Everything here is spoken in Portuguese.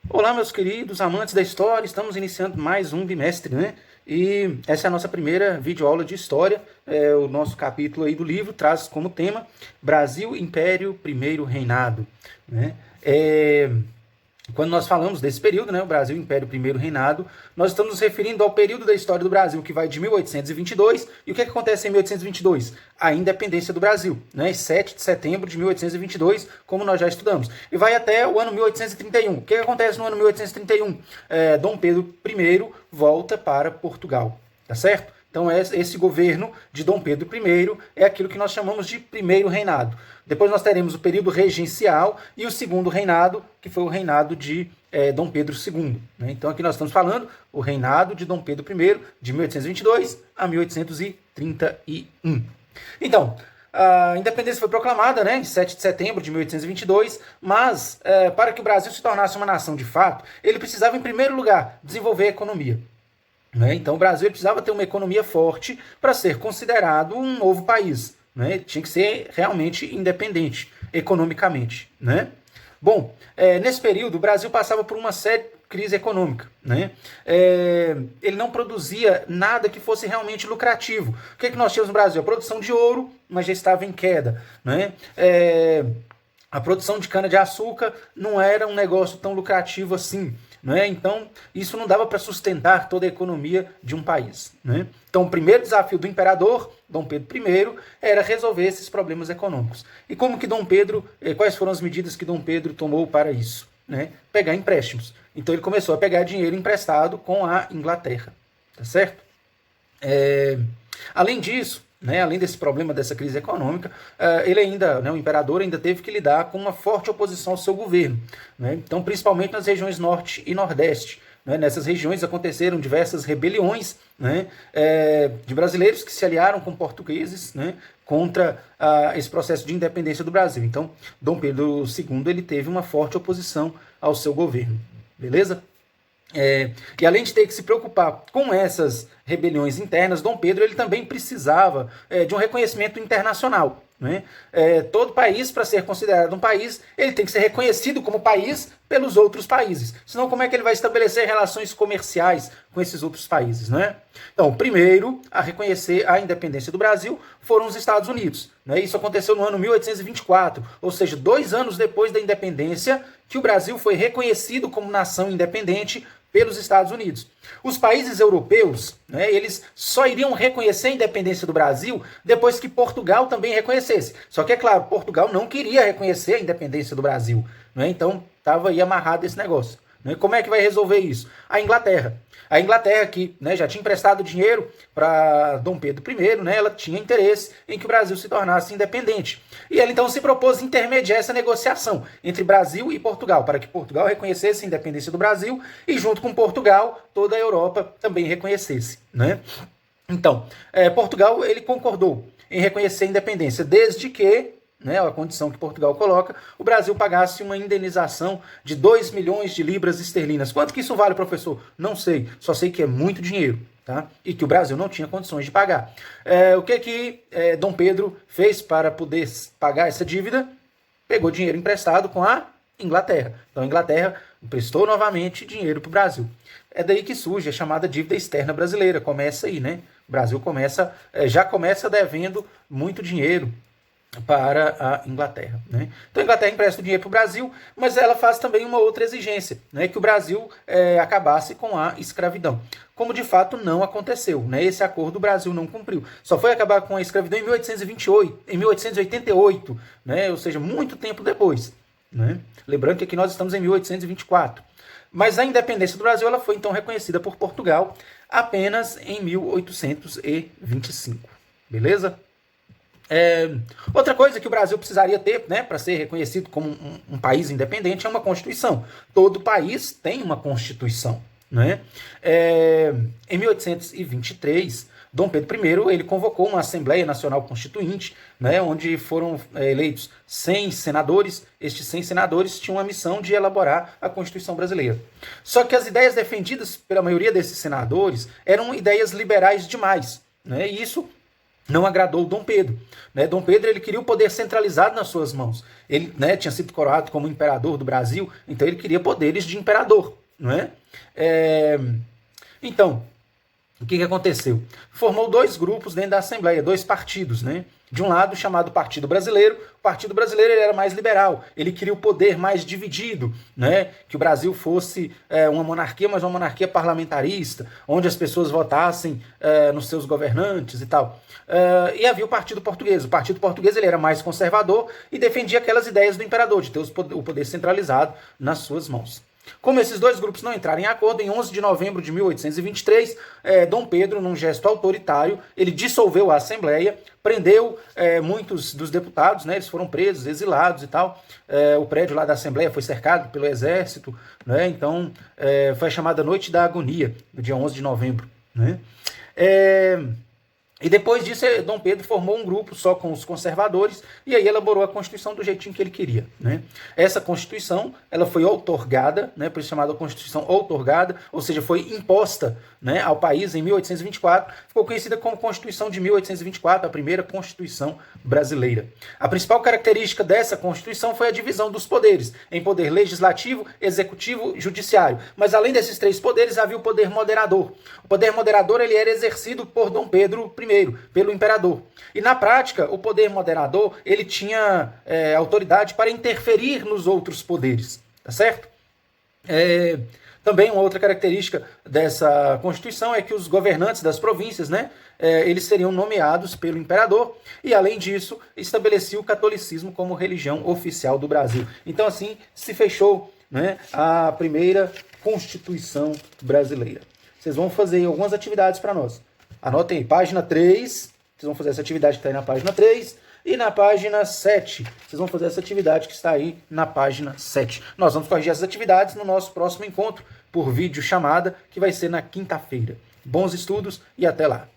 Olá, meus queridos amantes da história, estamos iniciando mais um bimestre, né? E essa é a nossa primeira videoaula de história. O nosso capítulo aí do livro traz como tema Brasil, Império, Primeiro Reinado, né? Quando nós falamos desse período, né, o Brasil, Império, Primeiro Reinado, nós estamos nos referindo ao período da história do Brasil que vai de 1822. E o que acontece em 1822? A independência do Brasil, né, 7 de setembro de 1822, como nós já estudamos. E vai até o ano 1831. O que acontece no ano 1831? Dom Pedro I volta para Portugal, tá certo? Então, esse governo de Dom Pedro I é aquilo que nós chamamos de primeiro reinado. Depois nós teremos o período regencial e o segundo reinado, que foi o reinado de Dom Pedro II. Né? Então, aqui nós estamos falando o reinado de Dom Pedro I, de 1822 a 1831. Então, a independência foi proclamada, né, em 7 de setembro de 1822, mas para que o Brasil se tornasse uma nação de fato, ele precisava, em primeiro lugar, desenvolver a economia. Então, o Brasil precisava ter uma economia forte para ser considerado um novo país. Né? Tinha que ser realmente independente economicamente. Né? Bom, nesse período, o Brasil passava por uma séria crise econômica. Né? Ele não produzia nada que fosse realmente lucrativo. O que nós tínhamos no Brasil? A produção de ouro, mas já estava em queda. Né? A produção de cana-de-açúcar não era um negócio tão lucrativo assim. Né? Então, isso não dava para sustentar toda a economia de um país. Né? Então, o primeiro desafio do imperador, Dom Pedro I, era resolver esses problemas econômicos. E como que Dom Pedro, quais foram as medidas que Dom Pedro tomou para isso? Né? Pegar empréstimos. Então, ele começou a pegar dinheiro emprestado com a Inglaterra. Tá certo? Além disso, né, além desse problema dessa crise econômica, ele ainda, né, o imperador ainda teve que lidar com uma forte oposição ao seu governo. Né? Então, principalmente nas regiões norte e nordeste. Né? Nessas regiões aconteceram diversas rebeliões, né, de brasileiros que se aliaram com portugueses, né, contra esse processo de independência do Brasil. Então, Dom Pedro II ele teve uma forte oposição ao seu governo. Beleza? E além de ter que se preocupar com essas rebeliões internas, Dom Pedro ele também precisava de um reconhecimento internacional. Né? Todo país, para ser considerado um país, ele tem que ser reconhecido como país pelos outros países. Senão, como é que ele vai estabelecer relações comerciais com esses outros países? Né? Então, o primeiro a reconhecer a independência do Brasil foram os Estados Unidos. Né? Isso aconteceu no ano 1824, ou seja, 2 anos depois da independência, que o Brasil foi reconhecido como nação independente pelos Estados Unidos. Os países europeus, né, eles só iriam reconhecer a independência do Brasil depois que Portugal também reconhecesse. Só que, é claro, Portugal não queria reconhecer a independência do Brasil. Né, então, estava aí amarrado esse negócio. Né, como é que vai resolver isso? A Inglaterra. A Inglaterra, que, né, já tinha emprestado dinheiro para Dom Pedro I, né, ela tinha interesse em que o Brasil se tornasse independente. E ela então se propôs intermediar essa negociação entre Brasil e Portugal, para que Portugal reconhecesse a independência do Brasil e, junto com Portugal, toda a Europa também reconhecesse. Né? Então, Portugal ele concordou em reconhecer a independência, desde que, né, a condição que Portugal coloca, o Brasil pagasse uma indenização de 2 milhões de libras esterlinas. Quanto que isso vale, professor? Não sei, só sei que é muito dinheiro. Tá? E que o Brasil não tinha condições de pagar. O que Dom Pedro fez para poder pagar essa dívida? Pegou dinheiro emprestado com a Inglaterra. Então a Inglaterra emprestou novamente dinheiro para o Brasil. É daí que surge a chamada dívida externa brasileira. Começa aí, né? O Brasil já começa devendo muito dinheiro para a Inglaterra. Né? Então a Inglaterra empresta o dinheiro para o Brasil, mas ela faz também uma outra exigência, né? Que o Brasil acabasse com a escravidão. Como de fato não aconteceu. Né? Esse acordo o Brasil não cumpriu. Só foi acabar com a escravidão em 1888, né? Ou seja, muito tempo depois. Né? Lembrando que aqui nós estamos em 1824. Mas a independência do Brasil ela foi então reconhecida por Portugal apenas em 1825. Beleza? Outra coisa que o Brasil precisaria ter, né, para ser reconhecido como um país independente é uma Constituição. Todo país tem uma Constituição. Né? Em 1823, Dom Pedro I ele convocou uma Assembleia Nacional Constituinte, né, onde foram eleitos 100 senadores. Estes 100 senadores tinham a missão de elaborar a Constituição brasileira. Só que as ideias defendidas pela maioria desses senadores eram ideias liberais demais. Né, e isso não agradou Dom Pedro. Né? Dom Pedro ele queria o poder centralizado nas suas mãos. Ele, né, tinha sido coroado como imperador do Brasil, então ele queria poderes de imperador. Não é? Então, o que aconteceu? Formou dois grupos dentro da Assembleia, dois partidos, né? De um lado, chamado Partido Brasileiro. O Partido Brasileiro ele era mais liberal, ele queria o poder mais dividido, né? Que o Brasil fosse uma monarquia, mas uma monarquia parlamentarista, onde as pessoas votassem nos seus governantes e tal. E havia o Partido Português. O Partido Português ele era mais conservador e defendia aquelas ideias do imperador, de ter o poder centralizado nas suas mãos. Como esses dois grupos não entraram em acordo, em 11 de novembro de 1823, Dom Pedro, num gesto autoritário, ele dissolveu a Assembleia, prendeu muitos dos deputados, né, eles foram presos, exilados e tal. O prédio lá da Assembleia foi cercado pelo exército, né, então foi a chamada Noite da Agonia, do dia 11 de novembro. Né. E depois disso, Dom Pedro formou um grupo só com os conservadores e aí elaborou a Constituição do jeitinho que ele queria. Né? Essa Constituição ela foi outorgada, né, por isso chamada Constituição outorgada, ou seja, foi imposta, né, ao país em 1824, ficou conhecida como Constituição de 1824, a primeira Constituição brasileira. A principal característica dessa Constituição foi a divisão dos poderes, em poder legislativo, executivo e judiciário. Mas além desses três poderes, havia o poder moderador. O poder moderador ele era exercido por Dom Pedro I, pelo imperador. E na prática, o poder moderador ele tinha autoridade para interferir nos outros poderes. Tá certo? Também uma outra característica dessa Constituição é que os governantes das províncias, né, eles seriam nomeados pelo imperador e, além disso, estabelecia o catolicismo como religião oficial do Brasil. Então, assim, se fechou, né, a primeira Constituição brasileira. Vocês vão fazer algumas atividades para nós. Anotem aí, página 3, vocês vão fazer essa atividade que está aí na página 3, e na página 7, vocês vão fazer essa atividade que está aí na página 7. Nós vamos corrigir essas atividades no nosso próximo encontro, por vídeo chamada, que vai ser na quinta-feira. Bons estudos e até lá!